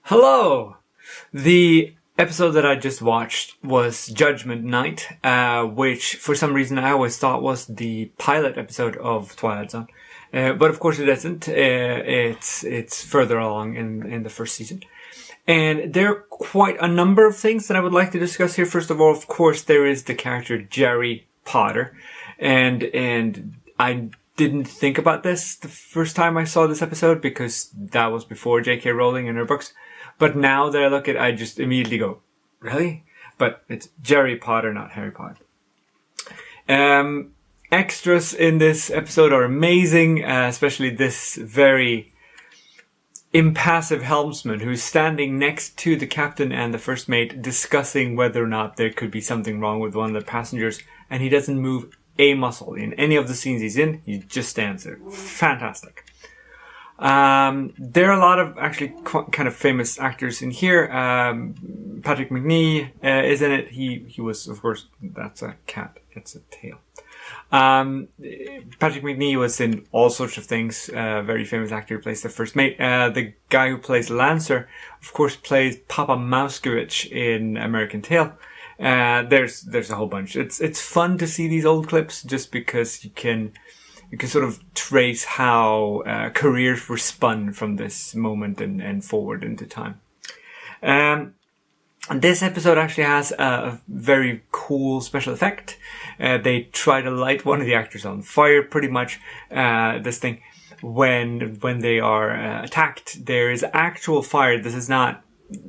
Hello! The episode that I just watched was Judgment Night, which for some reason I always thought was the pilot episode of Twilight Zone. But of course it isn't. It's further along in the first season. And there are quite a number of things that I would like to discuss here. First of all, of course, there is the character Jerry Potter. And I didn't think about this the first time I saw this episode because that was before J.K. Rowling and her books. But now that I look at it, I just immediately go, really? But it's Jerry Potter, not Harry Potter. Extras in this episode are amazing, especially this very impassive helmsman who's standing next to the captain and the first mate discussing whether or not there could be something wrong with one of the passengers, and he doesn't move a muscle in any of the scenes he's in. He just stands there. Fantastic. There are a lot of actually kind of famous actors in here. Patrick Macnee is in it. He was, of course, that's a cat. It's a tail. Patrick Macnee was in all sorts of things. Very famous actor, plays the first mate. The guy who plays Lancer, of course, plays Papa Mouskovich in American Tail. There's a whole bunch. It's fun to see these old clips just because you can sort of trace how careers were spun from this moment and forward into time. This episode actually has a very cool special effect. They try to light one of the actors on fire, pretty much. This thing, when they are attacked, there is actual fire. This is not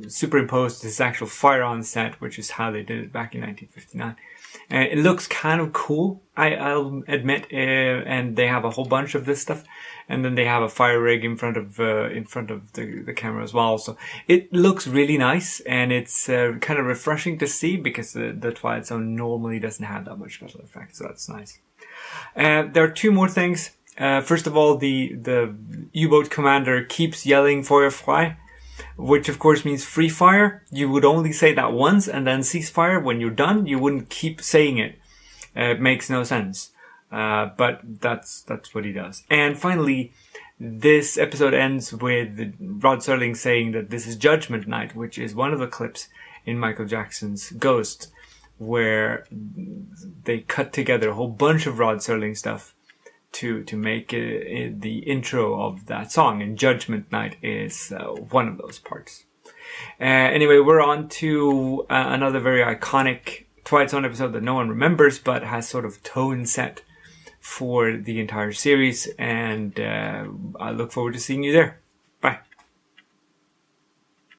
superimposed. This is actual fire on set, which is how they did it back in 1959. It looks kind of cool, I'll admit, and they have a whole bunch of this stuff, and then they have a fire rig in front of the camera as well. So it looks really nice, and it's kind of refreshing to see because the Twilight Zone normally doesn't have that much special effects, so that's nice. There are two more things. First of all, the U-boat commander keeps yelling "Feuer frei," which of course means free fire. You would only say that once and then cease fire when you're done. You wouldn't keep saying it. It makes no sense. But that's what he does. And finally, this episode ends with Rod Serling saying that this is Judgment Night, which is one of the clips in Michael Jackson's Ghost, where they cut together a whole bunch of Rod Serling stuff to make the intro of that song, and Judgment Night is one of those parts. Anyway, we're on to another very iconic Twilight Zone episode that no one remembers, but has sort of tone set for the entire series, and I look forward to seeing you there.